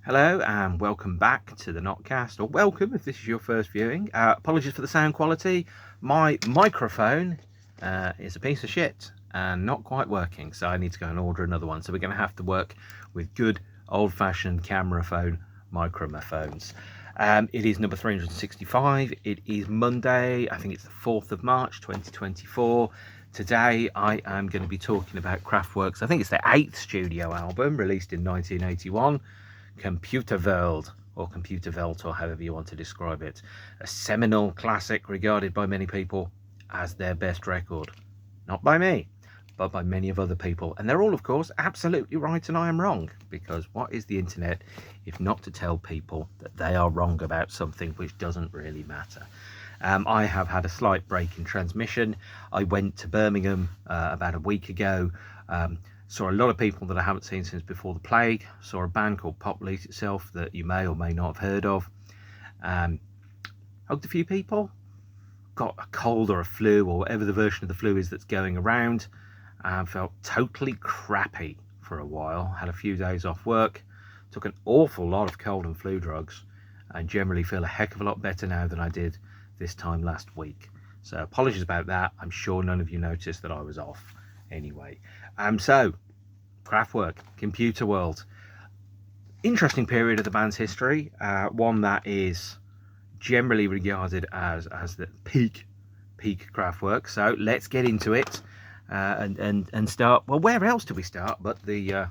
Hello and welcome back to the NOTCAST, or welcome if this is your first viewing. Apologies for the sound quality. My microphone is a piece of shit and not quite working, so I need to go and order another one. So we're going to have to work with good old-fashioned camera phone microphones. It is number 365. It is Monday, I think it's the 4th of March 2024. Today I am going to be talking about Kraftwerk's, I think it's their 8th studio album, released in 1981. ComputerWorld, or ComputerWelt, or however you want to describe it. A seminal classic regarded by many people as their best record. Not by me, but by many of other people. And they're all, of course, absolutely right and I am wrong. Because what is the internet if not to tell people that they are wrong about something which doesn't really matter? I have had a slight break in transmission. I went to Birmingham about a week ago. Saw a lot of people that I haven't seen since before the plague. Saw a band called Pop Lease itself that you may or may not have heard of. Hugged a few people. Got a cold or a flu or whatever the version of the flu is that's going around. And felt totally crappy for a while. Had a few days off work. Took an awful lot of cold and flu drugs. And generally feel a heck of a lot better now than I did this time last week. So apologies about that. I'm sure none of you noticed that I was off anyway. So Kraftwerk, ComputerWorld, interesting period of the band's history, one that is generally regarded as the peak Kraftwerk. So let's get into it and start. Well, where else do we start but the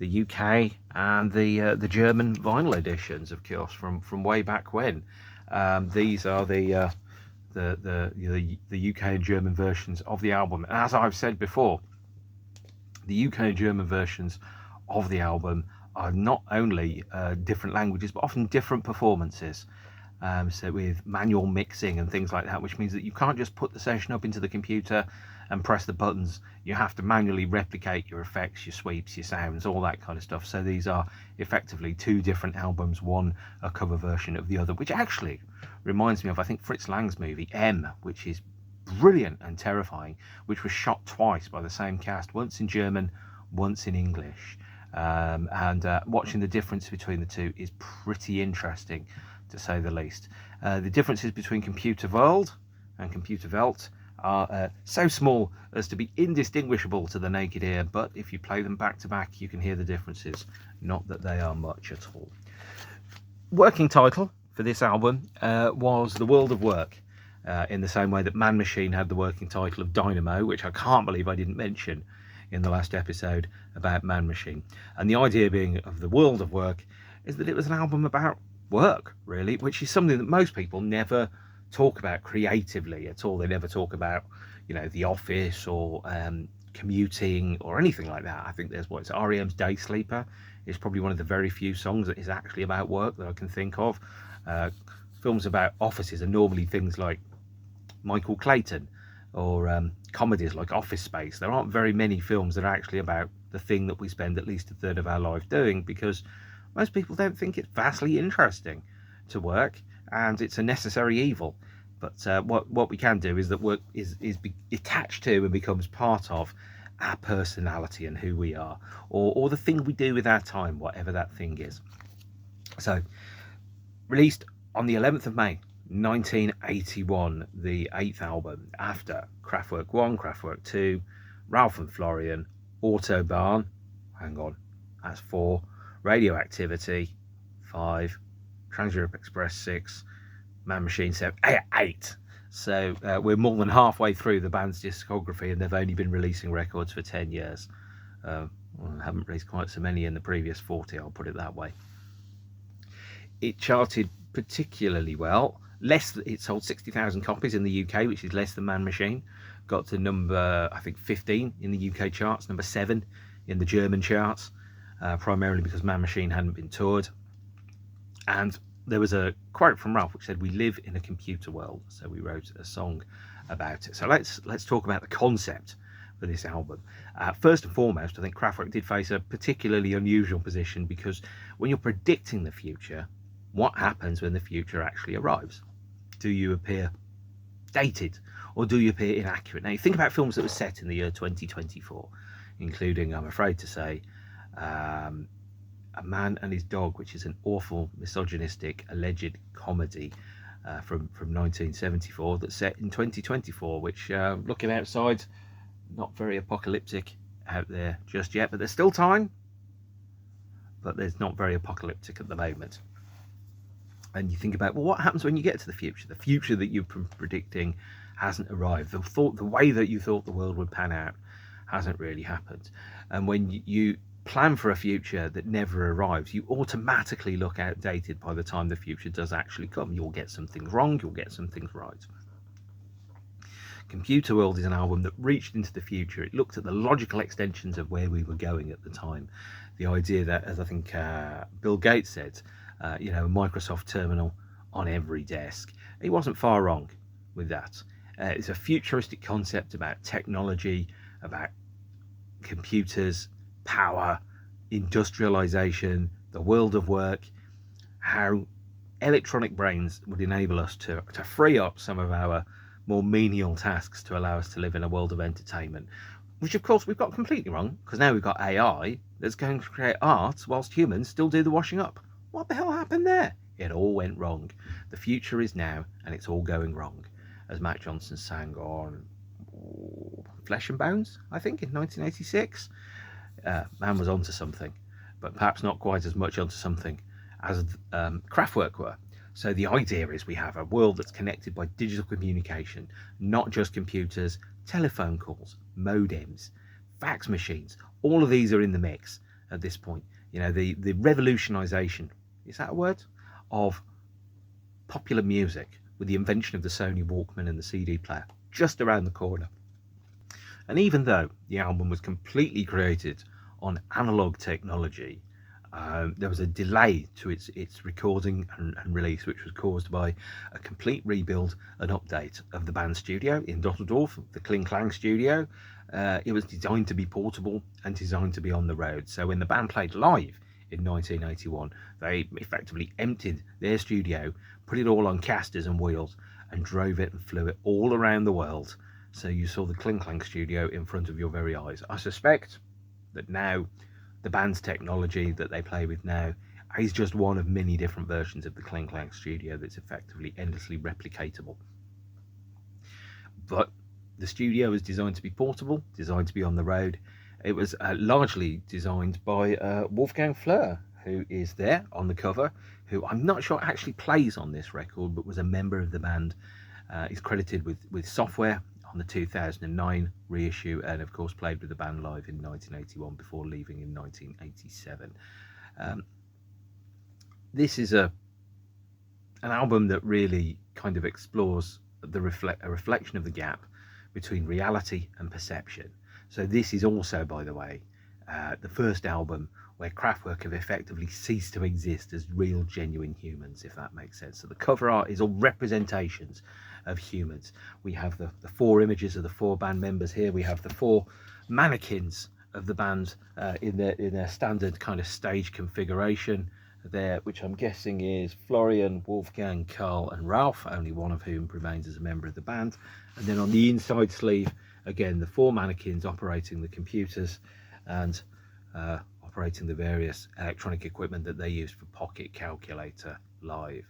UK and the German vinyl editions, of course, from way back when. These are the UK and German versions of the album. As I've said before, the UK and German versions of the album are not only different languages, but often different performances. So with manual mixing and things like that, which means that you can't just put the session up into the computer and press the buttons. You have to manually replicate your effects, your sweeps, your sounds, all that kind of stuff. So these are effectively two different albums, one a cover version of the other, which actually reminds me of, I think, Fritz Lang's movie M, which is brilliant and terrifying, which was shot twice by the same cast, once in German, once in English. Watching the difference between the two is pretty interesting, to say the least. The differences between ComputerWorld and ComputerWelt are so small as to be indistinguishable to the naked ear, but if you play them back to back, you can hear the differences. Not that they are much at all. Working title for this album was The World of Work, in the same way that Man Machine had the working title of Dynamo, which I can't believe I didn't mention in the last episode about Man Machine. And the idea being of The World of Work is that it was an album about work, really, which is something that most people never talk about creatively at all. They never talk about, the office or commuting or anything like that. I think there's REM's Day Sleeper is probably one of the very few songs that is actually about work that I can think of. Films about offices are normally things like Michael Clayton, or comedies like Office Space. There aren't very many films that are actually about the thing that we spend at least a third of our life doing, because most people don't think it's vastly interesting to work, and it's a necessary evil. But what we can do is that work is attached to and becomes part of our personality and who we are, or the thing we do with our time, whatever that thing is. So, released on the 11th of May 1981, the 8th album after Kraftwerk 1, Kraftwerk 2, Ralph and Florian, Autobahn, hang on, that's 4, Radioactivity 5, Trans-Europe Express 6, Man Machine 7, 8. So we're more than halfway through the band's discography, and they've only been releasing records for 10 years. Well, I haven't released quite so many in the previous 40, I'll put it that way. It charted particularly well. It sold 60,000 copies in the UK, which is less than Man Machine. Got to number, I think, 15 in the UK charts, number 7 in the German charts, primarily because Man Machine hadn't been toured. And there was a quote from Ralph which said, "We live in a computer world," so we wrote a song about it. So let's talk about the concept for this album. First and foremost, I think Kraftwerk did face a particularly unusual position, because when you're predicting the future, what happens when the future actually arrives? Do you appear dated, or do you appear inaccurate? Now, you think about films that were set in the year 2024, including, I'm afraid to say, A Man and His Dog, which is an awful misogynistic alleged comedy from 1974 that's set in 2024, which looking outside, not very apocalyptic out there just yet, but there's still time, but there's not very apocalyptic at the moment. And you think about, well, what happens when you get to the future that you've been predicting hasn't arrived, the way that you thought the world would pan out hasn't really happened. And when you plan for a future that never arrives, you automatically look outdated by the time the future does actually come. You'll get some things wrong, you'll get some things right. ComputerWorld is an album that reached into the future. It looked at the logical extensions of where we were going at the time. The idea that, as I think Bill Gates said, a Microsoft terminal on every desk. He wasn't far wrong with that. It's a futuristic concept about technology, about computers, power, industrialization, the world of work, how electronic brains would enable us to free up some of our more menial tasks to allow us to live in a world of entertainment, which of course we've got completely wrong, because now we've got AI that's going to create art whilst humans still do the washing up. What the hell happened there? It all went wrong. The future is now, and it's all going wrong, as Matt Johnson sang on Flesh and Bones, I think, in 1986. Man was onto something, but perhaps not quite as much onto something as Kraftwerk were. So the idea is we have a world that's connected by digital communication, not just computers, telephone calls, modems, fax machines. All of these are in the mix at this point. The revolutionization, is that a word, of popular music with the invention of the Sony Walkman and the CD player just around the corner. And even though the album was completely created on analog technology, there was a delay to its recording and release, which was caused by a complete rebuild and update of the band's studio in Düsseldorf, the Kling Klang studio. It was designed to be portable and designed to be on the road. So when the band played live in 1981, they effectively emptied their studio, put it all on casters and wheels, and drove it and flew it all around the world. So you saw the Kling Klang studio in front of your very eyes. I suspect that now the band's technology that they play with now is just one of many different versions of the Kling Klang studio that's effectively endlessly replicatable. But the studio was designed to be portable, designed to be on the road. It was largely designed by Wolfgang Flür, who is there on the cover, who I'm not sure actually plays on this record, but was a member of the band. He's credited with software on the 2009 reissue, and of course played with the band live in 1981 before leaving in 1987. This is an album that really kind of explores a reflection of the gap between reality and perception. So this is also, by the way, the first album where Kraftwerk have effectively ceased to exist as real, genuine humans, if that makes sense. So the cover art is all representations of humans. We have the four images of the four band members here. We have the four mannequins of the band in their standard kind of stage configuration there, which I'm guessing is Florian, Wolfgang, Karl and Ralph, only one of whom remains as a member of the band. And then on the inside sleeve, again, the four mannequins operating the computers and operating the various electronic equipment that they use for Pocket Calculator Live.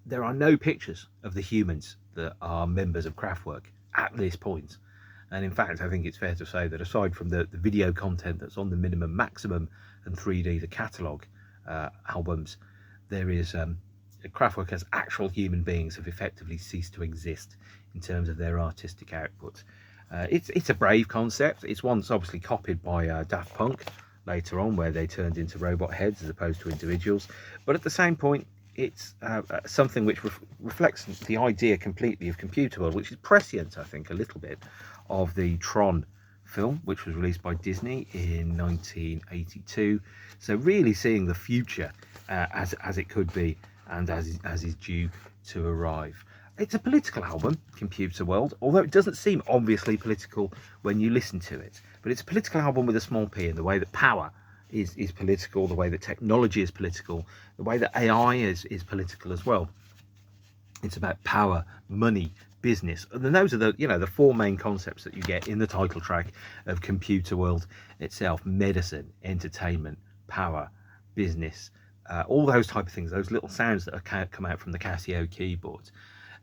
There are no pictures of the humans that are members of Kraftwerk at this point. And in fact, I think it's fair to say that aside from the video content that's on the Minimum, Maximum and 3D, the catalogue albums, there is Kraftwerk as actual human beings have effectively ceased to exist in terms of their artistic output. It's a brave concept. It's one that's obviously copied by Daft Punk later on, where they turned into robot heads as opposed to individuals. But at the same point, it's something which reflects the idea completely of ComputerWorld, which is prescient, I think, a little bit of the Tron film, which was released by Disney in 1982. So really seeing the future as it could be and as is due to arrive. It's a political album, ComputerWorld, although it doesn't seem obviously political when you listen to it. But it's a political album with a small p, in the way that power is political, the way that technology is political, the way that AI is political as well. It's about power, money, business, and those are the four main concepts that you get in the title track of ComputerWorld itself: medicine, entertainment, power, business, all those type of things, those little sounds that come out from the Casio keyboards.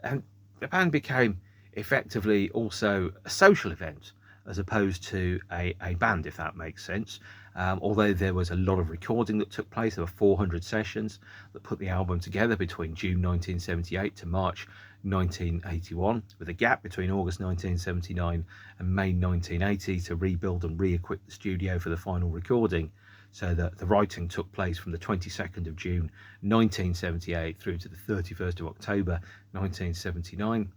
And the band became effectively also a social event as opposed to a band, if that makes sense. Although there was a lot of recording that took place, there were 400 sessions that put the album together between June 1978 to March 1981, with a gap between August 1979 and May 1980 to rebuild and re-equip the studio for the final recording. So that the writing took place from the 22nd of June 1978 through to the 31st of October 1979,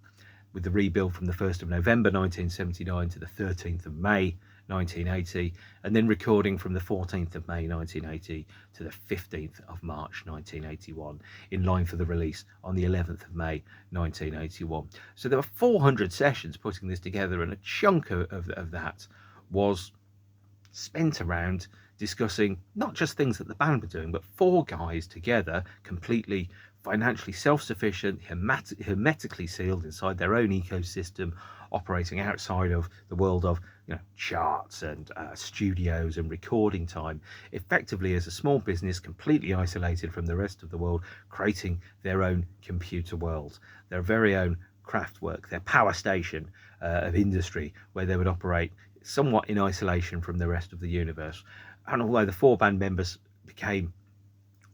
with the rebuild from the 1st of November 1979 to the 13th of May 1980, and then recording from the 14th of May 1980 to the 15th of March 1981, in line for the release on the 11th of May 1981. So there were 400 sessions putting this together, and a chunk of that was spent around discussing not just things that the band were doing, but 4 guys together, completely financially self-sufficient, hermetically sealed inside their own ecosystem, operating outside of the world of charts and studios and recording time, effectively as a small business, completely isolated from the rest of the world, creating their own computer world, their very own Kraftwerk, their power station of industry, where they would operate somewhat in isolation from the rest of the universe. And although the 4 band members became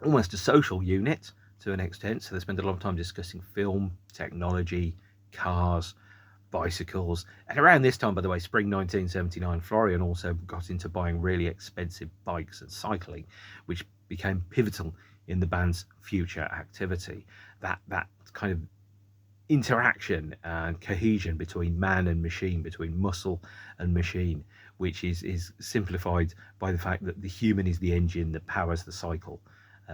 almost a social unit to an extent, so they spent a lot of time discussing film, technology, cars, bicycles. And around this time, by the way, spring 1979, Florian also got into buying really expensive bikes and cycling, which became pivotal in the band's future activity. That kind of interaction and cohesion between man and machine, between muscle and machine, which is simplified by the fact that the human is the engine that powers the cycle,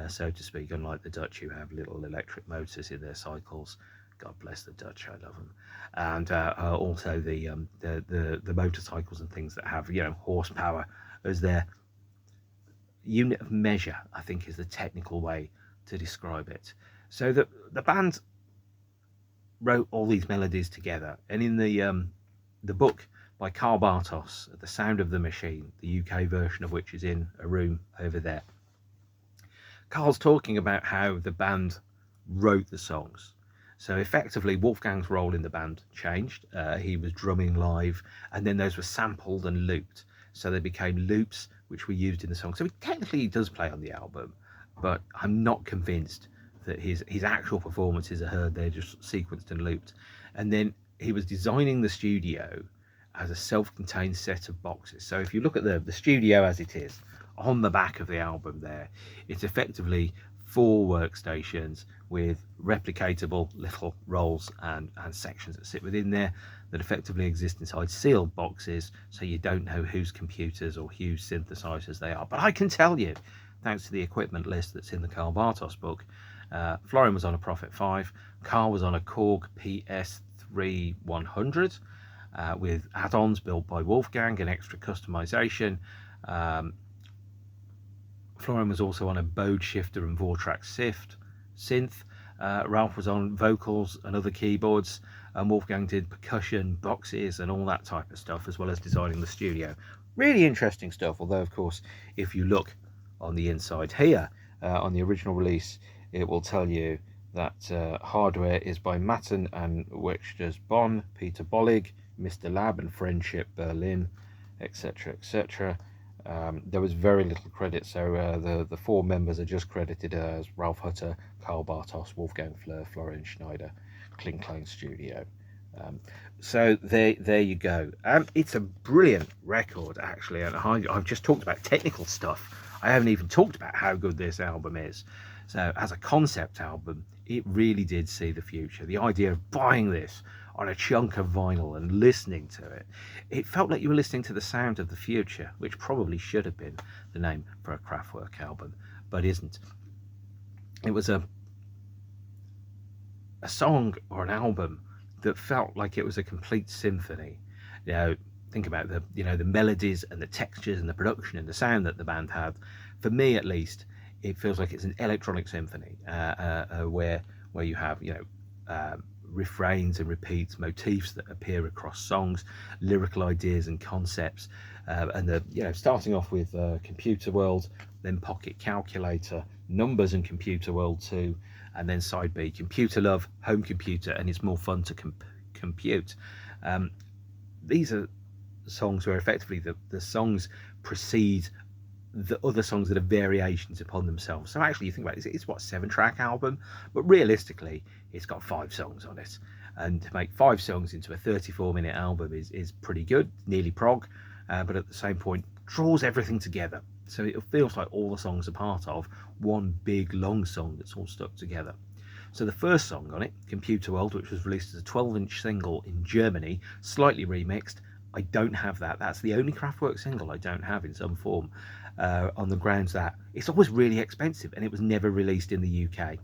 so to speak, unlike the Dutch, who have little electric motors in their cycles. God bless the Dutch, I love them. And also the motorcycles and things that have horsepower as their unit of measure, I think is the technical way to describe it. So the band wrote all these melodies together, and in the book by Carl Bartos, The Sound of the Machine, the UK version of which is in a room over there, Carl's talking about how the band wrote the songs. So effectively, Wolfgang's role in the band changed. He was drumming live, and then those were sampled and looped. So they became loops which were used in the song. So technically he does play on the album, but I'm not convinced that his actual performances are heard. They're just sequenced and looped. And then he was designing the studio as a self-contained set of boxes. So if you look at the studio as it is, on the back of the album there, it's effectively 4 workstations with replicatable little roles and sections that sit within there that effectively exist inside sealed boxes, so you don't know whose computers or whose synthesizers they are. But I can tell you, thanks to the equipment list that's in the Carl Bartos book, Florian was on a Prophet 5, Carl was on a Korg PS3-100 with add-ons built by Wolfgang and extra customization. Florian was also on a Bode shifter and Vortrax synth. Ralph was on vocals and other keyboards, and Wolfgang did percussion, boxes and all that type of stuff, as well as designing the studio. Really interesting stuff, although of course if you look on the inside here, on the original release, it will tell you that hardware is by Matten and Wechsters Bonn, Peter Bollig, Mr. Lab and Friendship Berlin, etc, etc. There was very little credit, so the 4 members are just credited as Ralph Hutter, Carl Bartos, Wolfgang Fleur, Florian Schneider, Kling Klang Studio. So there you go. It's a brilliant record, actually, and I've just talked about technical stuff. I haven't even talked about how good this album is. So as a concept album, it really did see the future. The idea of buying this on a chunk of vinyl and listening to it, it felt like you were listening to the sound of the future, which probably should have been the name for a Kraftwerk album, but isn't. It was a song or an album that felt like it was a complete symphony. Think about the melodies and the textures and the production and the sound that the band had. For me, at least, it feels like it's an electronic symphony, where you have refrains and repeats, motifs that appear across songs, lyrical ideas and concepts, and starting off with ComputerWorld, then Pocket Calculator, Numbers and ComputerWorld 2, and then side B, Computer Love, Home Computer, and It's More Fun to Compute. These are songs where effectively the songs precede the other songs that are variations upon themselves. So actually, you think about it, it's what, 7-track album, but realistically it's got 5 songs on it, and to make 5 songs into a 34-minute album is pretty good, nearly prog, but at the same point draws everything together, so it feels like all the songs are part of one big long song that's all stuck together. So the first song on it, ComputerWorld, which was released as a 12-inch single in Germany, slightly remixed. I don't have that. That's the only Kraftwerk single I don't have in some form, on the grounds that it's always really expensive and it was never released in the UK.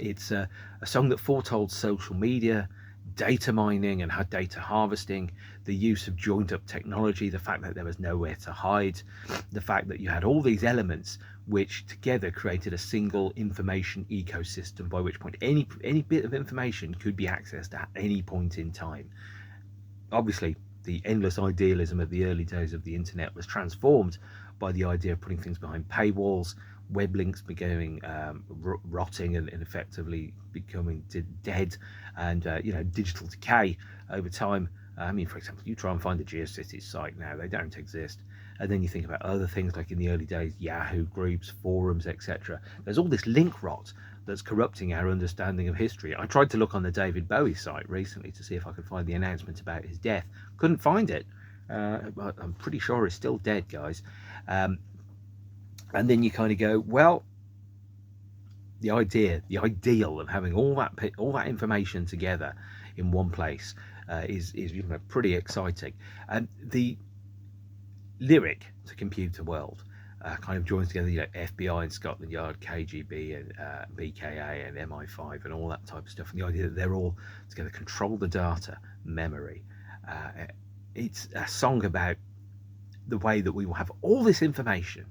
It's a song that foretold social media, data mining and data harvesting, the use of joined up technology, the fact that there was nowhere to hide, the fact that you had all these elements which together created a single information ecosystem, by which point any bit of information could be accessed at any point in time. Obviously, the endless idealism of the early days of the internet was transformed by the idea of putting things behind paywalls, web links becoming rotting and effectively becoming dead, and digital decay over time. I mean, for example, you try and find a GeoCities site now, they don't exist. And then you think about other things like in the early days, Yahoo groups, forums, etc. There's all this link rot that's corrupting our understanding of history. I tried to look on the David Bowie site recently to see if I could find the announcement about his death. Couldn't find it. But I'm pretty sure he's still dead, guys. And then you kind of go, well, the ideal of having all that information together in one place is pretty exciting. And the lyric to ComputerWorld kind of joins together, FBI and Scotland Yard, KGB and BKA and MI5 and all that type of stuff, and the idea that they're all together, control the data, memory. It's a song about the way that we will have all this information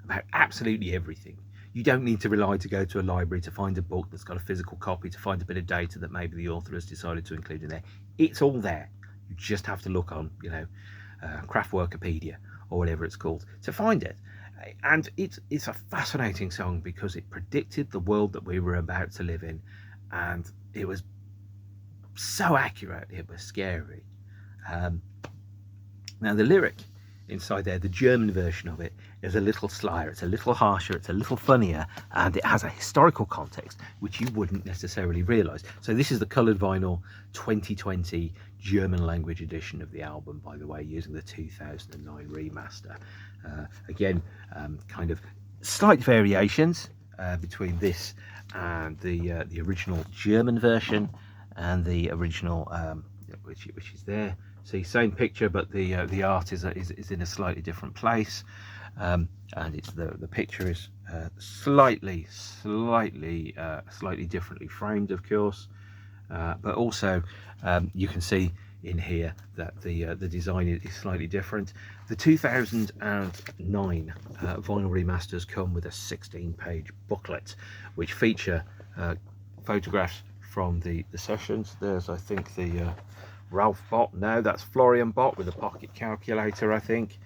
about absolutely everything. You don't need to rely to go to a library to find a book that's got a physical copy, to find a bit of data that maybe the author has decided to include in there. It's all there. You just have to look on, Kraftwerkipedia or whatever it's called to find it. And it's a fascinating song because it predicted the world that we were about to live in, and it was so accurate, it was scary. Now the lyric inside there, the German version of it, is a little slyer, it's a little harsher, it's a little funnier, and it has a historical context which you wouldn't necessarily realise. So this is the coloured vinyl 2020 German language edition of the album, by the way, using the 2009 remaster. Again, kind of slight variations between this and the original German version and the original which is there. See, same picture, but the art is in a slightly different place, and it's the picture is slightly differently framed, of course, but also you can see in here that the design is slightly different. The 2009 vinyl remasters come with a 16-page booklet which feature photographs from the sessions. There's, I think, the Ralph Bott. No, that's Florian Bott with a pocket calculator, I think.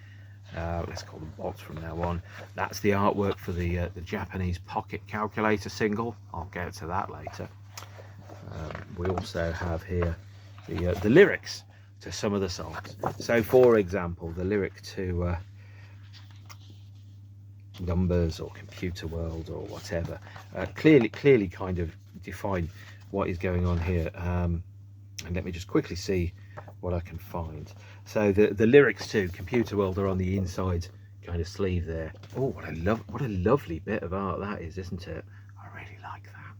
Let's call them Botts from now on. That's the artwork for the Japanese pocket calculator single. I'll get to that later. We also have here the lyrics to some of the songs. So, for example, the lyric to Numbers or ComputerWorld or whatever clearly kind of define what is going on here. And let me just quickly see what I can find. So the lyrics to ComputerWorld are on the inside kind of sleeve there. Oh, what a lovely bit of art that is, isn't it? I really like that.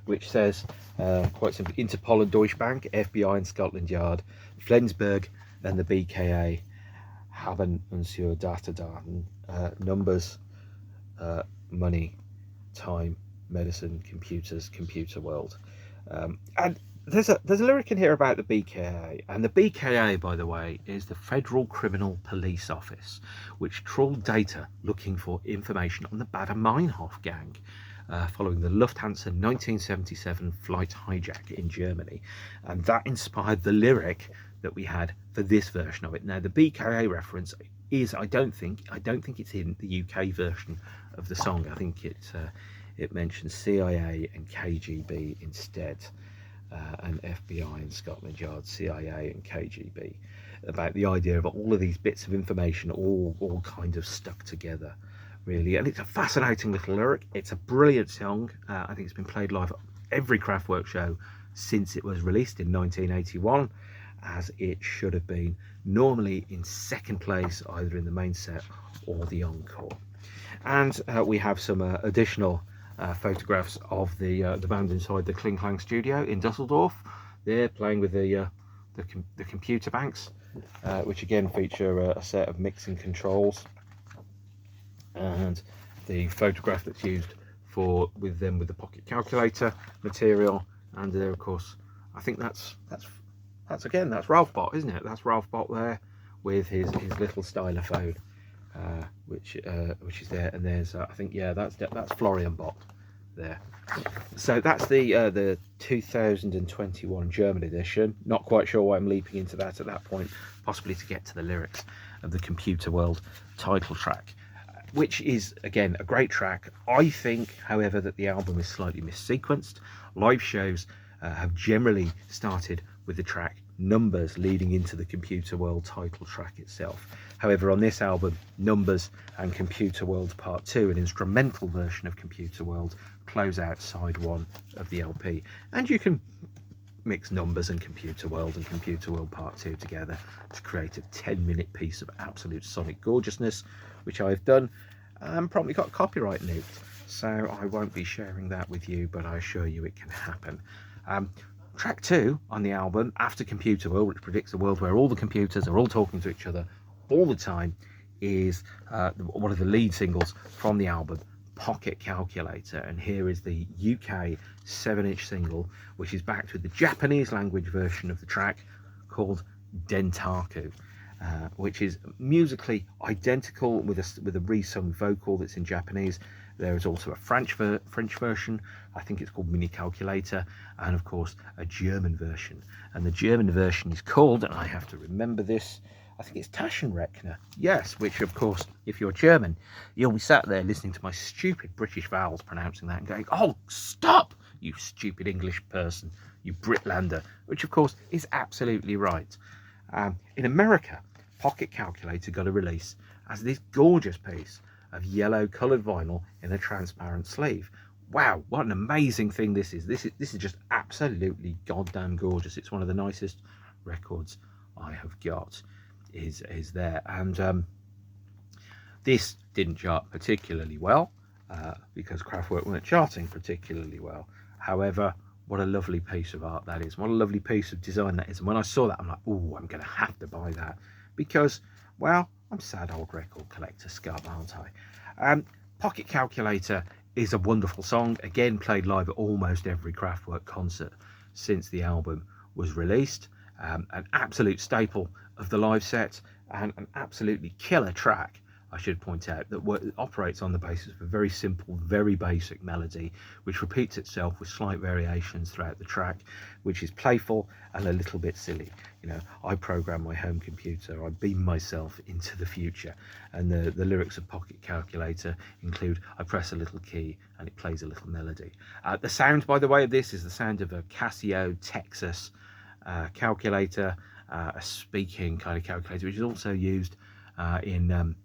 Which says quite simply, Interpol and Deutsche Bank, FBI and Scotland Yard, Flensburg and the BKA haben unsere Daten, numbers, money, time, medicine, computers, ComputerWorld. And there's a lyric in here about the BKA, and the BKA, by the way, is the Federal Criminal Police Office, which trawled data looking for information on the Baader-Meinhof gang. following the Lufthansa 1977 flight hijack in Germany, and that inspired the lyric that we had for this version of it. Now the BKA reference is, I don't think it's in the UK version of the song. I think it mentions CIA and KGB instead, and FBI and Scotland Yard, CIA and KGB, about the idea of all of these bits of information all kind of stuck together, really. And it's a fascinating little lyric. It's a brilliant song. I think it's been played live at every Kraftwerk show since it was released in 1981, as it should have been, normally in second place either in the main set or the encore. And we have some additional photographs of the band inside the Kling Klang studio in Dusseldorf. They're playing with the computer banks, which again feature a set of mixing controls, and the photograph that's used with the pocket calculator material. And there, of course, I think that's Ralph Bott, isn't it? That's Ralph Bott there with his little stylophone, which is there. And there's I think, yeah, that's Florian Bott there. So that's the 2021 German edition. Not quite sure why I'm leaping into that at that point, possibly to get to the lyrics of the ComputerWorld title track, which is again a great track. I think, however, that the album is slightly missequenced. Live shows have generally started with the track Numbers leading into the ComputerWorld title track itself. However, on this album, Numbers and ComputerWorld Part 2, an instrumental version of ComputerWorld, close out side 1 of the LP. And you can mix Numbers and ComputerWorld Part 2 together to create a 10-minute piece of absolute sonic gorgeousness, which I've done and probably got copyright nuked. So I won't be sharing that with you, but I assure you it can happen. Track 2 on the album, After ComputerWorld, which predicts a world where all the computers are all talking to each other all the time, is one of the lead singles from the album, Pocket Calculator. And here is the UK 7-inch single, which is backed with the Japanese language version of the track called Dentaku, which is musically identical with a re-sung vocal that's in Japanese. There is also a French version, I think it's called Mini Calculator, and of course a German version. And the German version is called, and I have to remember this, I think it's Taschenrechner. Yes, which of course, if you're German, you'll be sat there listening to my stupid British vowels pronouncing that and going, oh, stop, you stupid English person, you Britlander, which of course is absolutely right. In America, Pocket Calculator got a release as this gorgeous piece of yellow coloured vinyl in a transparent sleeve. Wow, what an amazing thing this is. This is just absolutely goddamn gorgeous. It's one of the nicest records I have got is there. And this didn't chart particularly well because Kraftwerk weren't charting particularly well. However, what a lovely piece of art that is. What a lovely piece of design that is. And when I saw that, I'm like, oh, I'm going to have to buy that because, well, I'm a sad old record collector scum, aren't I? Pocket Calculator is a wonderful song, again played live at almost every Kraftwerk concert since the album was released. An absolute staple of the live set, and an absolutely killer track, I should point out, that operates on the basis of a very simple, very basic melody, which repeats itself with slight variations throughout the track, which is playful and a little bit silly. You know, I program my home computer, I beam myself into the future, and the lyrics of Pocket Calculator include, I press a little key and it plays a little melody. The sound, by the way, of this is the sound of a Casio Texas calculator, a speaking kind of calculator, which is also used in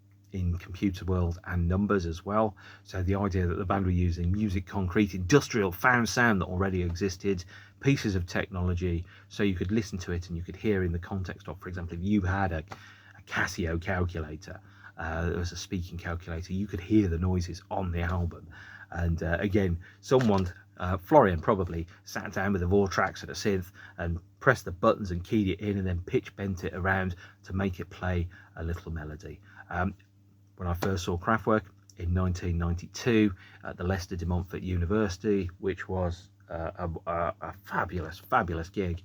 ComputerWorld and Numbers as well. So the idea that the band were using music concrete, industrial found sound that already existed, pieces of technology, so you could listen to it and you could hear in the context of, for example, if you had a Casio calculator, there was a speaking calculator, you could hear the noises on the album. And again, someone, Florian probably, sat down with a Vortrax and a synth and pressed the buttons and keyed it in and then pitch bent it around to make it play a little melody. When I first saw Kraftwerk in 1992 at the Leicester de Montfort University, which was a fabulous gig,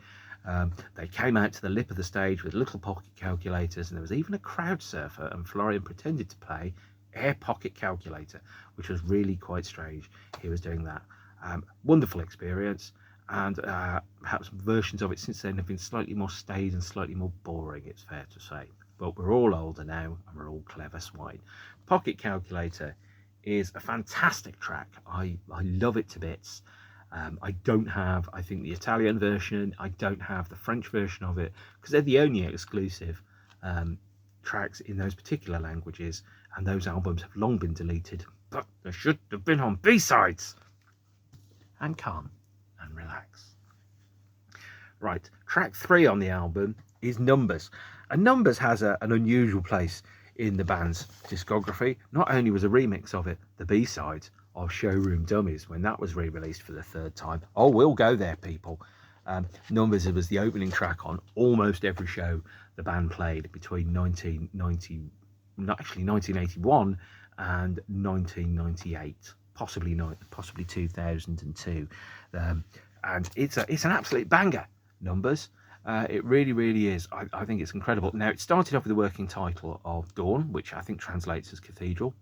they came out to the lip of the stage with little pocket calculators, and there was even a crowd surfer, and Florian pretended to play Air Pocket Calculator, which was really quite strange. He was doing that. Wonderful experience, and perhaps versions of it since then have been slightly more staid and slightly more boring, it's fair to say. But we're all older now, and we're all clever swine. Pocket Calculator is a fantastic track. I love it to bits. I don't have, I think, the Italian version. I don't have the French version of it, because they're the only exclusive tracks in those particular languages, and those albums have long been deleted, but they should have been on B-sides. And calm and relax. Right, track 3 on the album is Numbers. And Numbers has an unusual place in the band's discography. Not only was a remix of it the B-side of Showroom Dummies when that was re-released for the 3rd time. Oh, we'll go there, people. Numbers was the opening track on almost every show the band played between 1981 and 1998, possibly 2002. And it's an absolute banger, Numbers. It really is. I think it's incredible. Now, it started off with the working title of Dawn, which I think translates as Cathedral.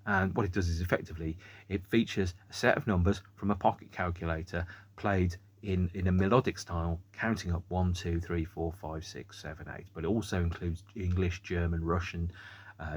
And what it does is effectively, it features a set of numbers from a pocket calculator played in a melodic style, counting up 1, 2, 3, 4, 5, 6, 7, 8. But it also includes English, German, Russian,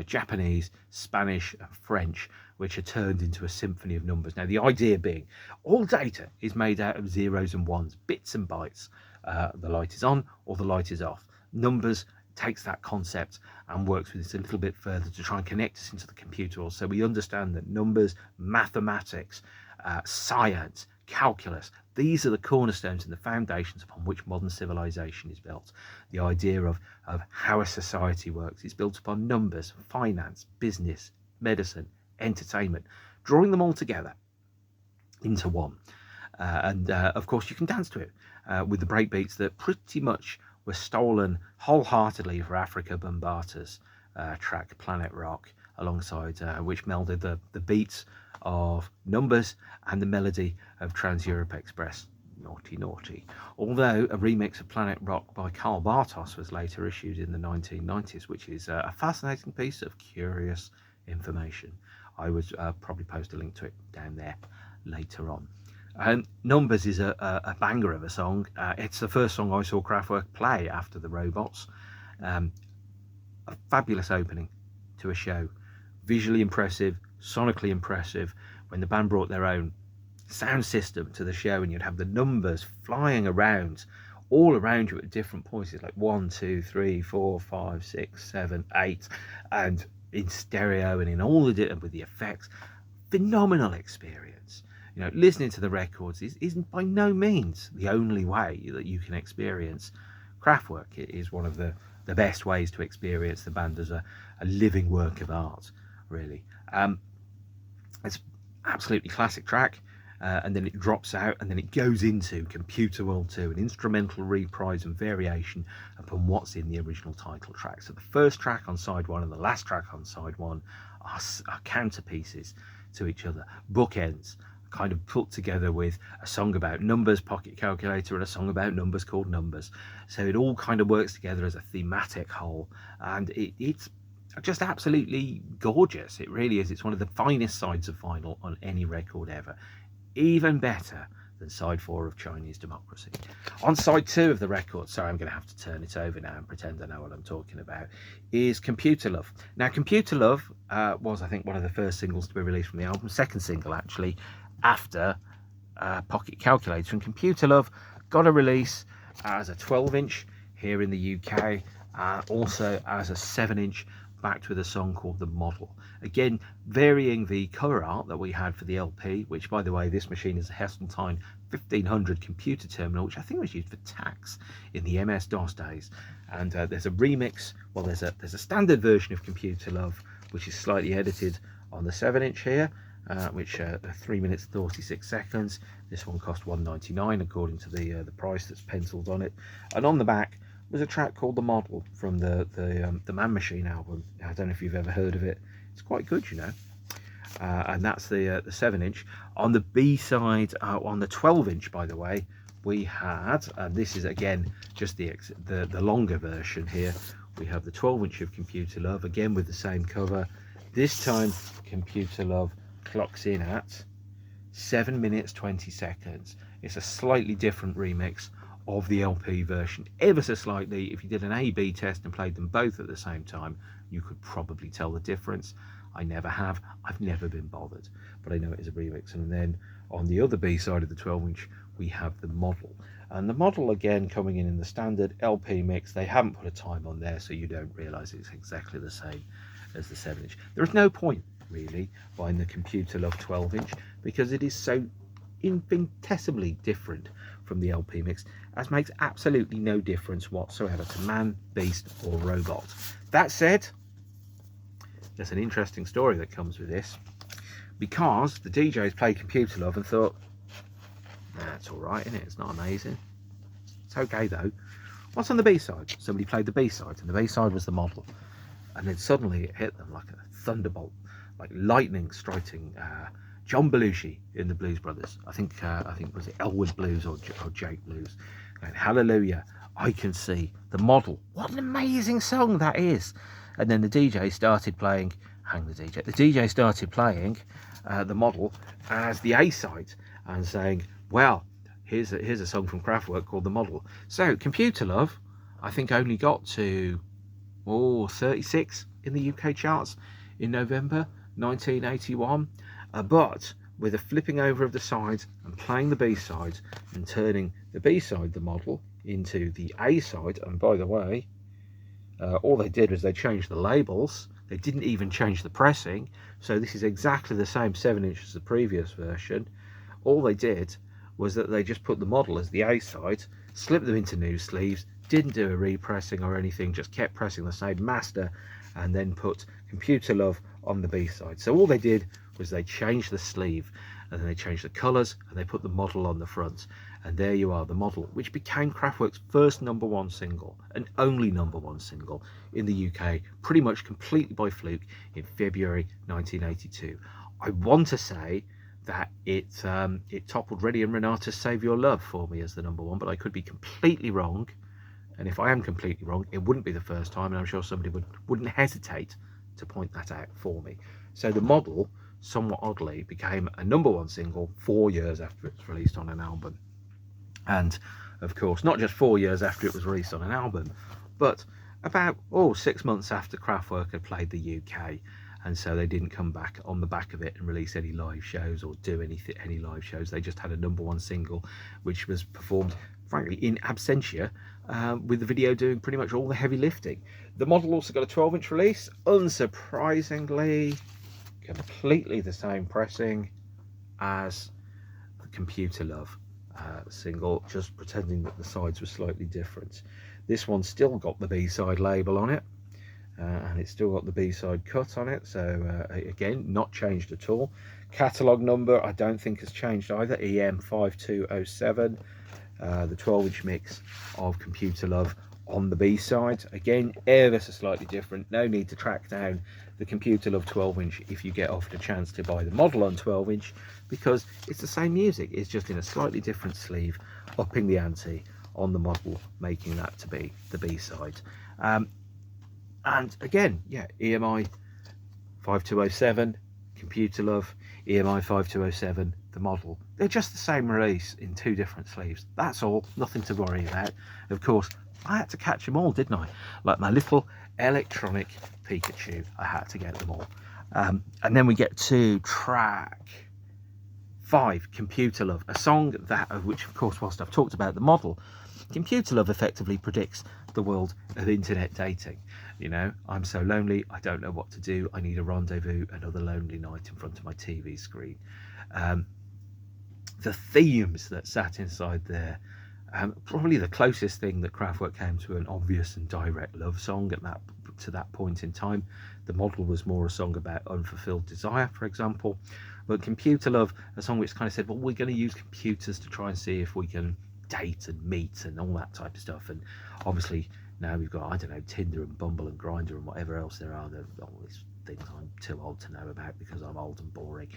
Japanese, Spanish, and French, which are turned into a symphony of numbers. Now, the idea being, all data is made out of zeros and ones, bits and bytes. The light is on or the light is off. Numbers takes that concept and works with it a little bit further to try and connect us into the computer world, so we understand that numbers, mathematics, science, calculus, these are the cornerstones and the foundations upon which modern civilization is built. The idea of how a society works is built upon numbers, finance, business, medicine, entertainment, drawing them all together into one. Of course, you can dance to it with the breakbeats that pretty much were stolen wholeheartedly for Africa Bambaata's track Planet Rock, alongside which melded the beats of Numbers and the melody of Trans-Europe Express, Naughty Naughty. Although a remix of Planet Rock by Karl Bartos was later issued in the 1990s, which is a fascinating piece of curious information. I would probably post a link to it down there later on. Numbers is a banger of a song. It's the first song I saw Kraftwerk play after the Robots. A fabulous opening to a show. Visually impressive, sonically impressive. When the band brought their own sound system to the show, and you'd have the numbers flying around, all around you at different points. It's like 1, 2, 3, 4, 5, 6, 7, 8, and in stereo and in all the with the effects. Phenomenal experience. You know, listening to the records is by no means the only way that you can experience Kraftwerk. It is one of the best ways to experience the band as a living work of art, really. It's absolutely classic track, and then it drops out, and then it goes into ComputerWorld 2, an instrumental reprise and variation upon what's in the original title track. So the first track on side 1 and the last track on side 1 are counterpieces to each other, bookends, kind of put together with a song about numbers, Pocket Calculator, and a song about numbers called Numbers. So it all kind of works together as a thematic whole, and it's just absolutely gorgeous. It really is. It's one of the finest sides of vinyl on any record ever. Even better than side 4 of Chinese Democracy. On side 2 of the record, sorry, I'm going to have to turn it over now and pretend I know what I'm talking about, is Computer Love. Now, Computer Love was, I think, one of the first singles to be released from the album, second single actually, after Pocket Calculator. And Computer Love got a release as a 12-inch here in the UK, also as a 7-inch, backed with a song called The Model. Again, varying the cover art that we had for the LP, which, by the way, this machine is a Heseltine 1500 computer terminal, which I think was used for tax in the MS-DOS days. And there's a remix, well, there's a standard version of Computer Love, which is slightly edited on the 7-inch here, which 3 minutes 36 seconds. This one cost $1.99 according to the price that's penciled on it. And on the back was a track called The Model from the Man Machine album. I don't know if you've ever heard of it. It's quite good, you know. And that's the 7-inch. On the B side, on the 12-inch, by the way, we had, and this is again just the longer version here. We have the 12-inch of Computer Love, again with the same cover. This time Computer Love clocks in at 7 minutes 20 seconds. It's a slightly different remix of the LP version, ever so slightly. If you did an A/B test and played them both at the same time, you could probably tell the difference. I never have. I've never been bothered, but I know it is a remix. And then on the other B side of the 12-inch, we have the model. And the model, again, coming in the standard LP mix. They haven't put a time on there, so you don't realise it's exactly the same as the 7-inch. There is no point, really, buying the Computer Love 12-inch because it is so infinitesimally different from the LP mix, as makes absolutely no difference whatsoever to man, beast or robot. That said, there's an interesting story that comes with this, because the DJs played Computer Love and thought, that's all right, isn't it? It's not amazing. It's okay though. What's on the B-side? Somebody played the B-side, and the B-side was the model. And then suddenly it hit them like a thunderbolt, like lightning striking John Belushi in the Blues Brothers. I think was it Elwood Blues or Jake Blues? And hallelujah, I can see the model. What an amazing song that is. And then the DJ started playing, the DJ started playing the model as the A-side and saying, well, here's a song from Kraftwerk called The Model. So Computer Love, I think, only got to 36 in the UK charts in November 1981. But with a flipping over of the sides and playing the B-side and turning the B-side, the model, into the A-side. And by the way, all they did was they changed the labels. They didn't even change the pressing. So this is exactly the same 7-inch as the previous version. All they did was that they just put the model as the A-side, slipped them into new sleeves, didn't do a repressing or anything, just kept pressing the same master, and then put Computer Love on the B-side. So all they did was they changed the sleeve, and then they changed the colours, and they put the model on the front. And there you are, the model, which became Kraftwerk's first #1 single, and only #1 single in the UK, pretty much completely by fluke, in February 1982. I want to say that it toppled Reddy and Renata's Save Your Love for me as the #1, but I could be completely wrong. And if I am completely wrong, it wouldn't be the first time, and I'm sure somebody wouldn't hesitate to point that out for me. So the model, somewhat oddly, became a #1 single 4 years after it was released on an album. And of course, not just 4 years after it was released on an album, but about 6 months after Kraftwerk had played the UK. And so they didn't come back on the back of it and release any live shows or do any live shows. They just had a #1 single, which was performed, frankly, in absentia, with the video doing pretty much all the heavy lifting. The model also got a 12-inch release, unsurprisingly, completely the same pressing as the Computer Love single, just pretending that the sides were slightly different. This one still got the B-side label on it, and it's still got the B-side cut on it, so again, not changed at all. Catalogue number I don't think has changed either, EM5207. The 12-inch mix of Computer Love on the B-side, again, ever so slightly different. No need to track down the Computer Love 12-inch if you get offered a chance to buy the model on 12-inch, because it's the same music, it's just in a slightly different sleeve, upping the ante on the model, making that to be the B-side. And again, yeah, EMI 5207, Computer Love, EMI 5207, the model. They're just the same release in 2 different sleeves. That's all, nothing to worry about. Of course, I had to catch them all, didn't I? Like my little electronic Pikachu, I had to get them all. And then we get to track 5, Computer Love, a song of which, of course, whilst I've talked about the model, Computer Love effectively predicts the world of internet dating. You know, I'm so lonely, I don't know what to do, I need a rendezvous, another lonely night in front of my TV screen. The themes that sat inside there, probably the closest thing that Kraftwerk came to an obvious and direct love song to that point in time. The model was more a song about unfulfilled desire, for example. But Computer Love, a song which kind of said, well, we're going to use computers to try and see if we can date and meet and all that type of stuff. And obviously now we've got, I don't know, Tinder and Bumble and Grindr and whatever else there are. All these things I'm too old to know about because I'm old and boring.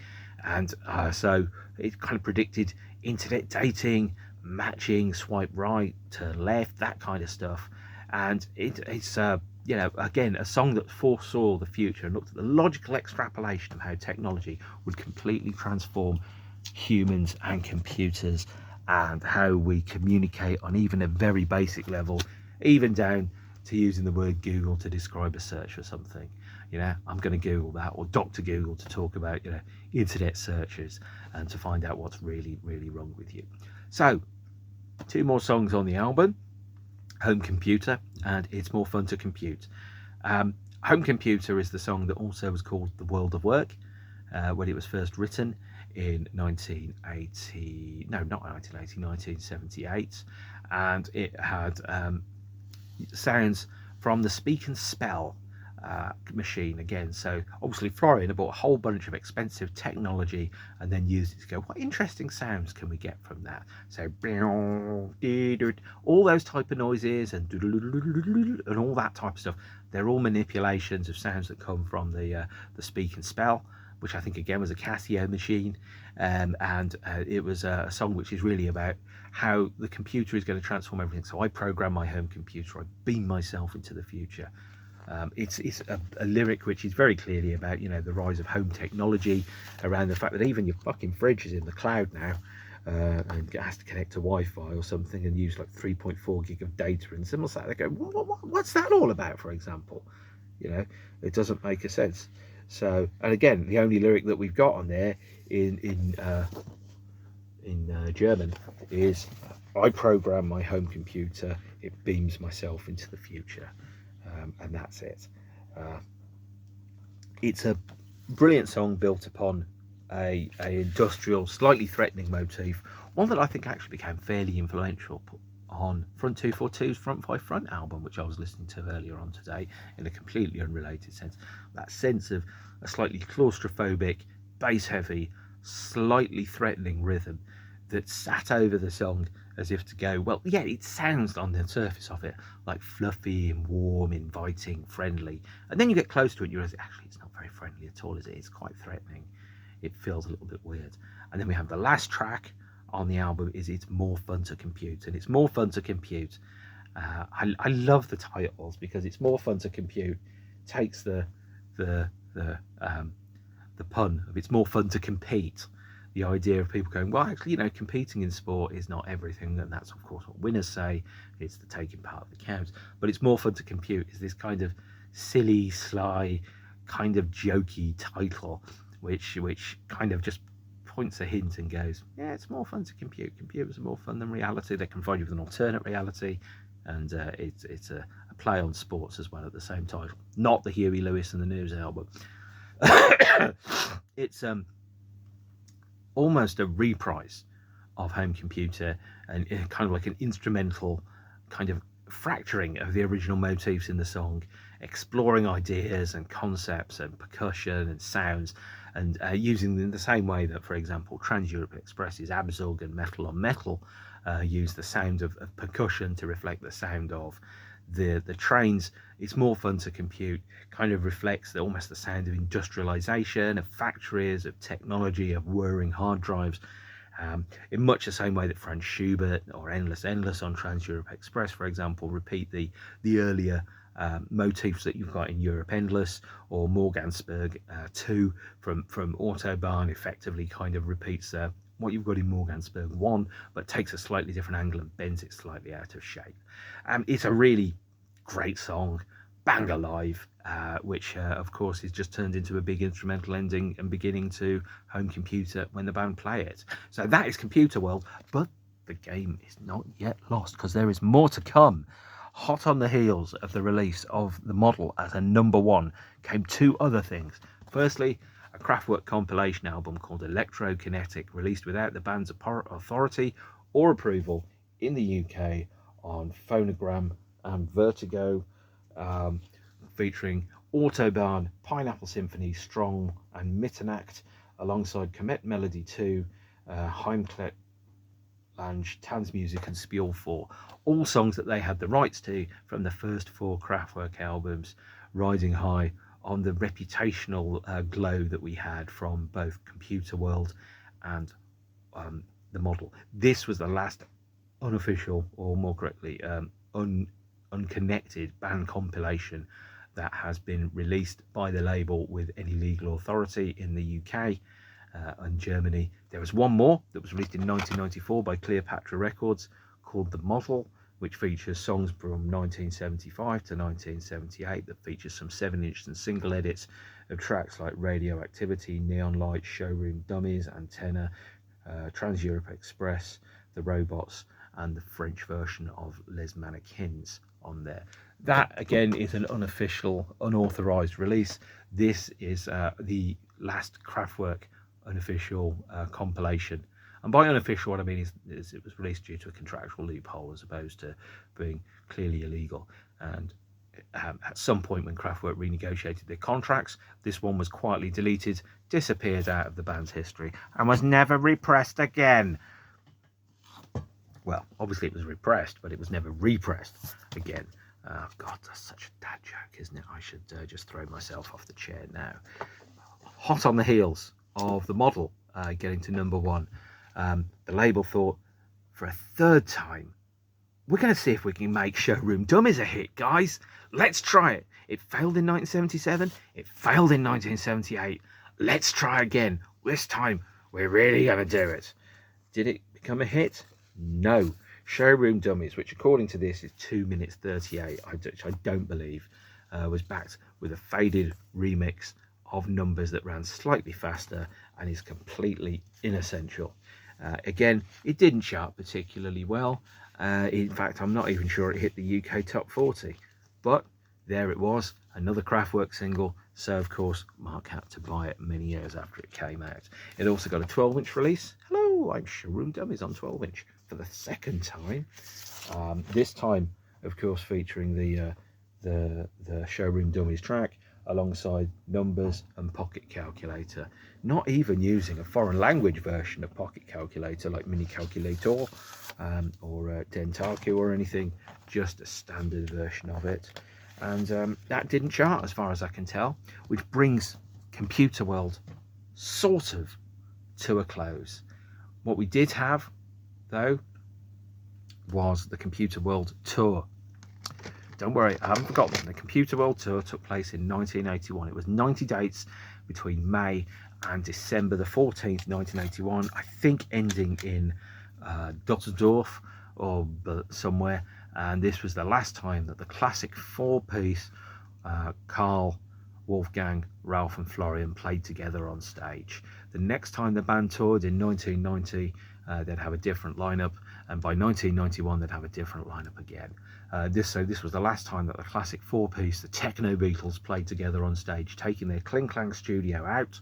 And so it kind of predicted internet dating, matching, swipe right, turn left, that kind of stuff. And it's you know, again, a song that foresaw the future and looked at the logical extrapolation of how technology would completely transform humans and computers, and how we communicate on even a very basic level, even down to using the word Google to describe a search for something. You know, I'm going to Google that, or Dr. Google to talk about, you know, internet searches and to find out what's really, really wrong with you. So, 2 more songs on the album, Home Computer and It's More Fun to Compute. Home Computer is the song that also was called The World of Work when it was first written in 1978, and it had sounds from the Speak and Spell machine again. So obviously Florian bought a whole bunch of expensive technology and then used it to go, what interesting sounds can we get from that? So all those type of noises and all that type of stuff, they're all manipulations of sounds that come from the Speak and Spell, which I think again was a Casio machine, and it was a song which is really about how the computer is going to transform everything. So I program my home computer, I beam myself into the future. It's a lyric which is very clearly about, you know, the rise of home technology, around the fact that even your fucking fridge is in the cloud now, and it has to connect to Wi-Fi or something and use like 3.4 gig of data and similar. They go, what's that all about, for example? You know, it doesn't make a sense. So, and again, the only lyric that we've got on there in German is, I program my home computer, it beams myself into the future. And that's it. It's a brilliant song built upon a industrial, slightly threatening motif, one that I think actually became fairly influential on Front 242's Front 5 Front album, which I was listening to earlier on today, in a completely unrelated sense. That sense of a slightly claustrophobic, bass heavy, slightly threatening rhythm that sat over the song as if to go, well, yeah, it sounds on the surface of it like fluffy and warm, inviting, friendly. And then you get close to it and you realize actually it's not very friendly at all, is it? It's quite threatening. It feels a little bit weird. And then we have the last track on the album is It's More Fun to Compute. And It's More Fun to Compute. I love the titles because It's More Fun to Compute takes the pun of it's more fun to compete. The idea of people going, well, actually, you know, competing in sport is not everything, and that's of course what winners say. It's the taking part that counts. But it's more fun to compute is this kind of silly, sly, kind of jokey title, which kind of just points a hint and goes, yeah, it's more fun to compute. Computers are more fun than reality. They can provide you with an alternate reality, and it's a play on sports as well at the same title. Not the Huey Lewis and the News album. It's almost a reprise of Home Computer, and kind of like an instrumental kind of fracturing of the original motifs in the song, exploring ideas and concepts and percussion and sounds, and using them in the same way that, for example, Trans-Europe Express's Abzug and Metal on Metal use the sound of percussion to reflect the sound of the trains. It's More Fun to Compute kind of reflects almost the sound of industrialization, of factories, of technology, of whirring hard drives, in much the same way that Franz Schubert or Endless on Trans-Europe Express, for example, repeat the earlier motifs that you've got in Europe Endless, or Morgansberg 2 from Autobahn effectively kind of repeats what you've got in Morgansberg 1, but takes a slightly different angle and bends it slightly out of shape. It's a really great song, bang alive, which of course is just turned into a big instrumental ending and beginning to Home Computer when the band play it. So that is ComputerWorld, but the game is not yet lost because there is more to come. Hot on the heels of the release of the model as a #1 came 2 other things. Firstly, a Kraftwerk compilation album called Electrokinetic, released without the band's authority or approval in the UK on Phonogram and Vertigo, featuring Autobahn, Pineapple Symphony, Strong and Mitternacht, alongside Comet Melody 2, Heimklet Lange, Tanzmusik and Spiel 4, all songs that they had the rights to from the first 4 Kraftwerk albums, riding high on the reputational glow that we had from both ComputerWorld and the model. This was the last unofficial, or more correctly, unconnected band compilation that has been released by the label with any legal authority in the UK and Germany. There was one more that was released in 1994 by Cleopatra Records called The Model, which features songs from 1975 to 1978 that features some 7-inch and single edits of tracks like Radioactivity, Neon Lights, Showroom Dummies, Antenna, Trans-Europe Express, The Robots, and the French version of Les Mannequins on there. That again is an unofficial, unauthorized release. This is the last Kraftwerk unofficial compilation. And by unofficial, what I mean is it was released due to a contractual loophole as opposed to being clearly illegal. And at some point when Kraftwerk renegotiated their contracts, this one was quietly deleted, disappeared out of the band's history, and was never repressed again. Well, obviously it was repressed, but it was never repressed again. Oh God, that's such a dad joke, isn't it? I should just throw myself off the chair now. Hot on the heels of The Model getting to number 1, the label thought, for a third time, we're going to see if we can make Showroom Dummies a hit, guys. Let's try it. It failed in 1977. It failed in 1978. Let's try again. This time, we're really going to do it. Did it become a hit? No. Showroom Dummies, which according to this is 2 minutes 38, which I don't believe, was backed with a faded remix of numbers that ran slightly faster and is completely inessential. Again, it didn't chart particularly well. In fact, I'm not even sure it hit the UK top 40. But there it was, another Kraftwerk single. So, of course, Mark had to buy it many years after it came out. It also got a 12-inch release. Hello, I'm Showroom Dummies on 12-inch for the second time. This time, of course, featuring the Showroom Dummies track alongside Numbers and Pocket Calculator. Not even using a foreign language version of Pocket Calculator like Mini Calculator or Dentaku or anything, just a standard version of it. And that didn't chart as far as I can tell, which brings ComputerWorld sort of to a close. What we did have, though, was the ComputerWorld tour. Don't worry, I haven't forgotten. The ComputerWorld tour took place in 1981. It was 90 dates between May and December the 14th, 1981. I think ending in Düsseldorf or somewhere. And this was the last time that the classic 4-piece Carl, Wolfgang, Ralph and Florian played together on stage. The next time the band toured in 1990, they'd have a different lineup, and by 1991 they'd have a different lineup again. This was the last time that the classic 4-piece, the Techno Beatles, played together on stage, taking their Kling Klang studio out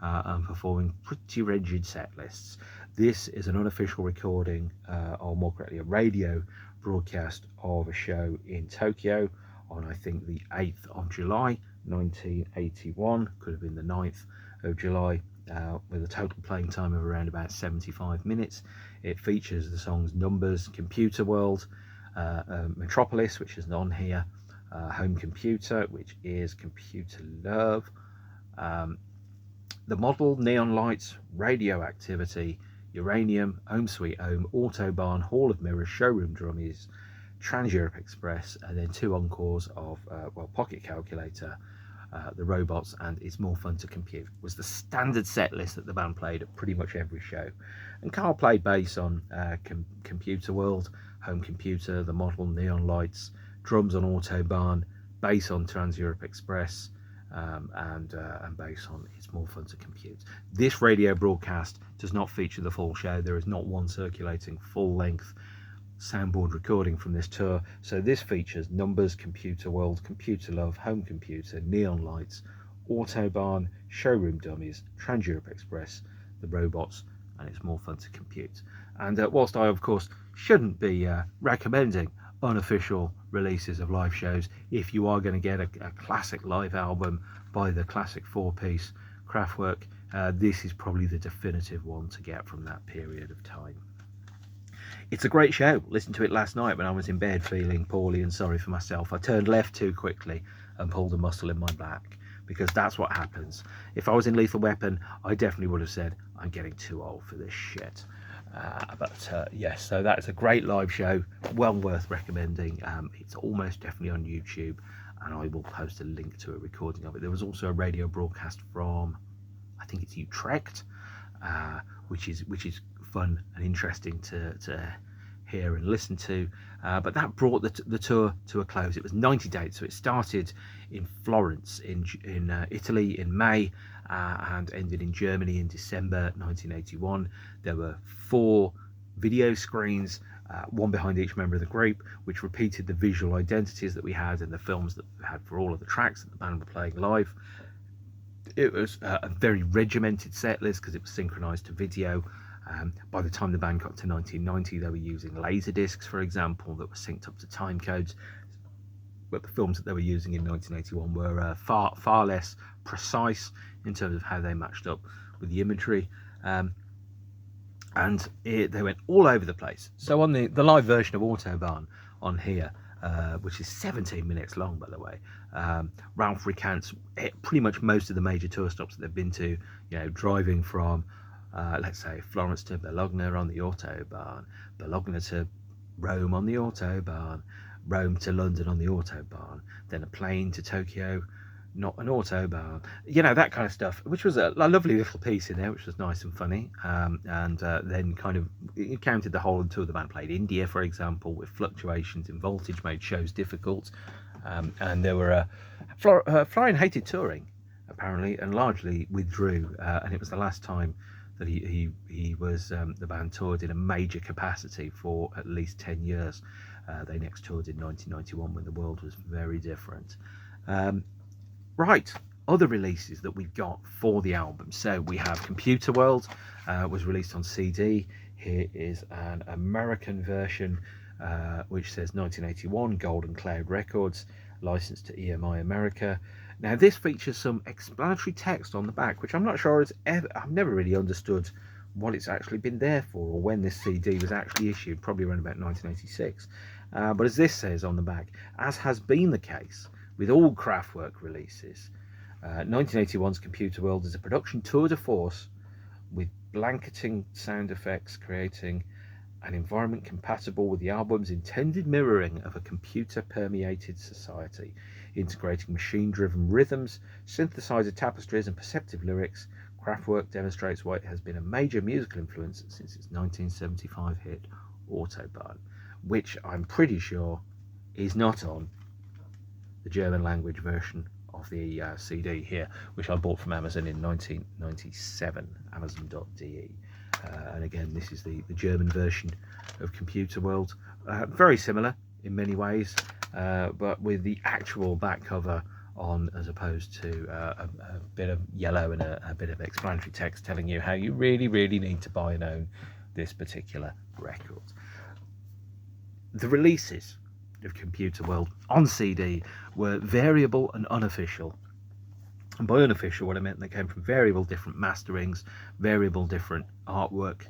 and performing pretty rigid set lists. This is an unofficial recording, or more correctly, a radio broadcast of a show in Tokyo on, I think, the 8th of July 1981, could have been the 9th of July, with a total playing time of around about 75 minutes. It features the songs Numbers, ComputerWorld, Metropolis, which is on here, Home Computer, which is Computer Love, The Model, Neon Lights, Radioactivity, Uranium, Home Sweet Home, Autobahn, Hall of Mirrors, Showroom Dummies, Trans-Europe Express, and then 2 encores of Pocket Calculator, The Robots, and It's More Fun to Compute. Was the standard set list that the band played at pretty much every show. And Carl played bass on ComputerWorld, Home Computer, The Model, Neon Lights, drums on Autobahn, bass on Trans-Europe Express, and bass on It's More Fun to Compute. This radio broadcast does not feature the full show. There is not one circulating full-length soundboard recording from this tour, so this features Numbers, ComputerWorld, Computer Love, Home Computer, Neon Lights, Autobahn, Showroom Dummies, Trans-Europe Express, The Robots, and It's More Fun to Compute. And whilst I, of course, shouldn't be recommending unofficial releases of live shows, if you are going to get a classic live album by the classic 4-piece Kraftwerk, this is probably the definitive one to get from that period of time. It's a great show. Listened to it last night when I was in bed feeling poorly and sorry for myself. I turned left too quickly and pulled a muscle in my back, because that's what happens. If I was in Lethal Weapon, I definitely would have said, I'm getting too old for this shit. Yes, so that's a great live show, well worth recommending. It's almost definitely on YouTube, and I will post a link to a recording of it. There was also a radio broadcast from, I think it's Utrecht, which is fun and interesting to hear and listen to. But that brought the tour to a close. It was 90 dates, so it started in Florence in Italy in May, and ended in Germany in December 1981. There were 4 video screens, one behind each member of the group, which repeated the visual identities that we had in the films that we had for all of the tracks that the band were playing live. It was a very regimented set list because it was synchronized to video. By the time the band got to 1990, they were using laser discs, for example, that were synced up to time codes. But the films that they were using in 1981 were far less precise in terms of how they matched up with the imagery. And they went all over the place. So on the live version of Autobahn on here, which is 17 minutes long, by the way, Ralph recounts pretty much most of the major tour stops that they've been to, driving from, let's say, Florence to Bologna on the Autobahn, Bologna to Rome on the Autobahn, Rome to London on the Autobahn, then a plane to Tokyo, not an Autobahn, that kind of stuff, which was a lovely little piece in there, which was nice and funny. And then kind of it counted the whole tour the band played. India, for example, with fluctuations in voltage made shows difficult. And there were Florian hated touring, apparently, and largely withdrew. And it was the last time that he was the band toured in a major capacity for at least 10 years. They next toured in 1991 when the world was very different. Right, other releases that we got for the album. So we have ComputerWorld, was released on CD. Here is an American version, which says 1981, Golden Cloud Records, licensed to EMI America. Now this features some explanatory text on the back, which I'm not sure I've never really understood what it's actually been there for, or when this CD was actually issued, probably around about 1986. But as this says on the back, as has been the case with all Kraftwerk releases, 1981's ComputerWorld is a production tour de force with blanketing sound effects, creating an environment compatible with the album's intended mirroring of a computer-permeated society, integrating machine-driven rhythms, synthesizer tapestries and perceptive lyrics. Kraftwerk demonstrates why it has been a major musical influence since its 1975 hit Autobahn, which I'm pretty sure is not on the German language version of the CD here, which I bought from Amazon in 1997, amazon.de. And again, this is the German version of ComputerWorld. Very similar in many ways, but with the actual back cover on, as opposed to a bit of yellow and a bit of explanatory text telling you how you really need to buy and own this particular record. The releases of ComputerWorld on CD were variable and unofficial. And by unofficial, what I meant, they came from variable different masterings, variable different artwork,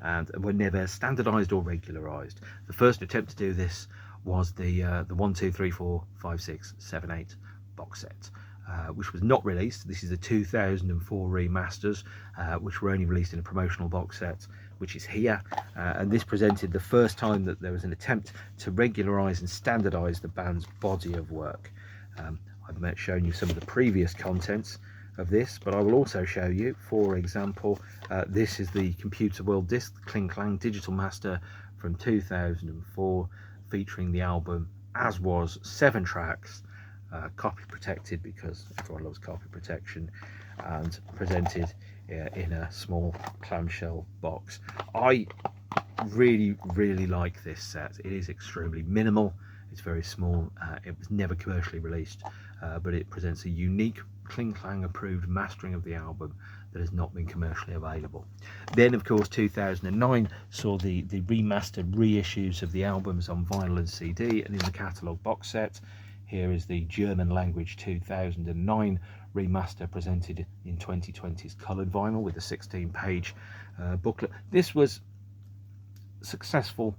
and were never standardized or regularized. The first attempt to do this was the 1, 2, 3, 4, 5, 6, 7, 8 box set, which was not released. This is the 2004 remasters, which were only released in a promotional box set, which is here. And this presented the first time that there was an attempt to regularize and standardize the band's body of work. I've shown you some of the previous contents of this, but I will also show you, for example, this is the ComputerWorld disc, Kling Klang Digital Master from 2004, featuring the album as was, 7 tracks, copy protected because everyone loves copy protection, and presented in a small clamshell box. I really like this set. It is extremely minimal, it's very small, it was never commercially released, but it presents a unique Kling Klang approved mastering of the album that has not been commercially available. Then of course 2009 saw the remastered reissues of the albums on vinyl and CD and in the catalogue box set. Here is the German language 2009 remaster presented in 2020's coloured vinyl with a 16-page booklet. This was successful,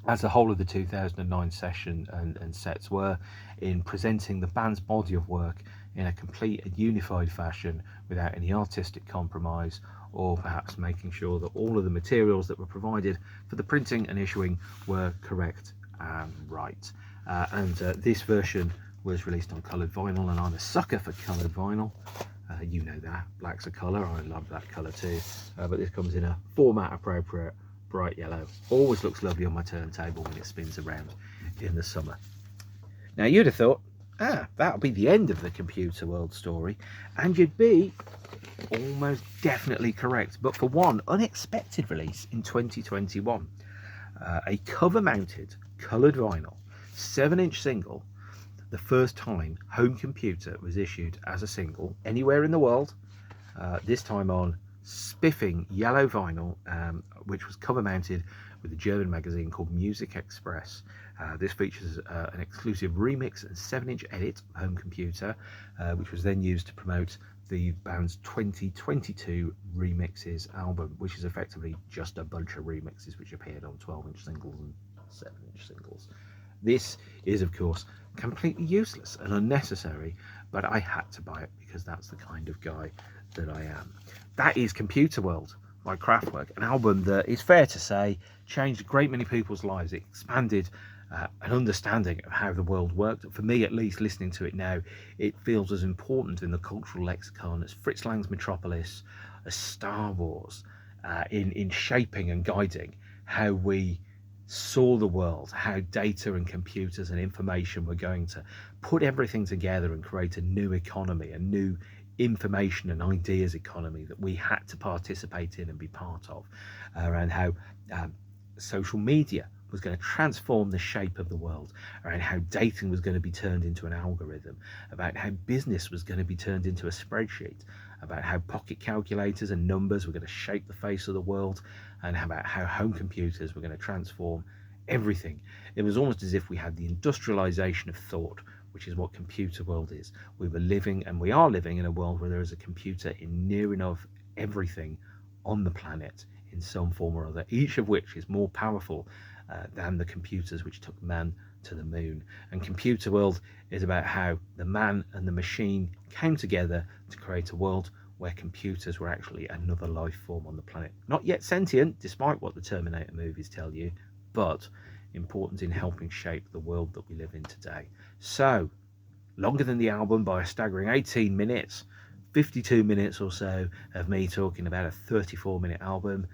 as the whole of the 2009 session and sets were, in presenting the band's body of work in a complete and unified fashion without any artistic compromise, or perhaps making sure that all of the materials that were provided for the printing and issuing were correct and right. This version was released on coloured vinyl, and I'm a sucker for coloured vinyl. You know that, black's a colour, I love that colour too. But this comes in a format appropriate bright yellow. Always looks lovely on my turntable when it spins around in the summer. Now you'd have thought, that'll be the end of the ComputerWorld story, and you'd be almost definitely correct, but for one unexpected release in 2021, a cover-mounted coloured vinyl 7-inch single, the first time home computer was issued as a single anywhere in the world, this time on spiffing yellow vinyl, which was cover-mounted with a German magazine called Music Express. This features an exclusive remix and 7-inch edit home computer, which was then used to promote the band's 2022 remixes album, which is effectively just a bunch of remixes which appeared on 12-inch singles and 7-inch singles. This is, of course, completely useless and unnecessary, but I had to buy it because that's the kind of guy that I am. That is ComputerWorld by Kraftwerk, an album that is fair to say changed a great many people's lives. It expanded an understanding of how the world worked. For me, at least, listening to it now, it feels as important in the cultural lexicon as Fritz Lang's Metropolis, as Star Wars, in shaping and guiding how we saw the world, how data and computers and information were going to put everything together and create a new economy, a new information and ideas economy that we had to participate in and be part of, around how social media was going to transform the shape of the world, around how dating was going to be turned into an algorithm, about how business was going to be turned into a spreadsheet, about how pocket calculators and numbers were going to shape the face of the world, and about how home computers were going to transform everything. It was almost as if we had the industrialization of thought, which is what ComputerWorld is. We were living, and we are living, in a world where there is a computer in near enough everything on the planet in some form or other, each of which is more powerful than the computers which took man to the moon. And ComputerWorld is about how the man and the machine came together to create a world where computers were actually another life form on the planet. Not yet sentient, despite what the Terminator movies tell you, but important in helping shape the world that we live in today. So, longer than the album by a staggering 18 minutes, 52 minutes or so of me talking about a 34-minute album.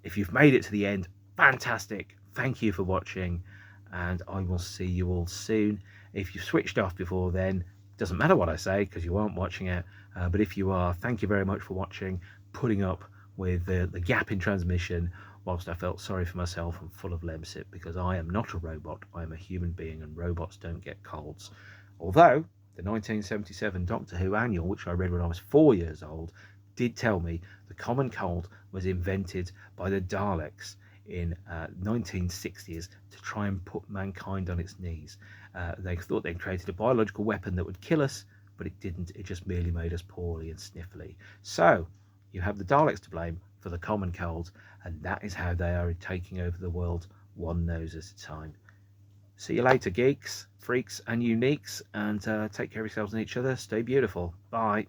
If you've made it to the end, fantastic. Thank you for watching, and I will see you all soon. If you've switched off before then, doesn't matter what I say because you aren't watching it, but if you are, thank you very much for watching, putting up with the gap in transmission whilst I felt sorry for myself and full of lemsip, because I am not a robot, I am a human being, and robots don't get colds. Although the 1977 Doctor Who annual, which I read when I was 4 years old, did tell me the common cold was invented by the Daleks in 1960s to try and put mankind on its knees. They thought they'd created a biological weapon that would kill us, but it didn't. It just merely made us poorly and sniffly. So you have the Daleks to blame for the common cold, and that is how they are taking over the world, one nose at a time. See you later, geeks, freaks and uniques, and take care of yourselves and each other. Stay beautiful. Bye.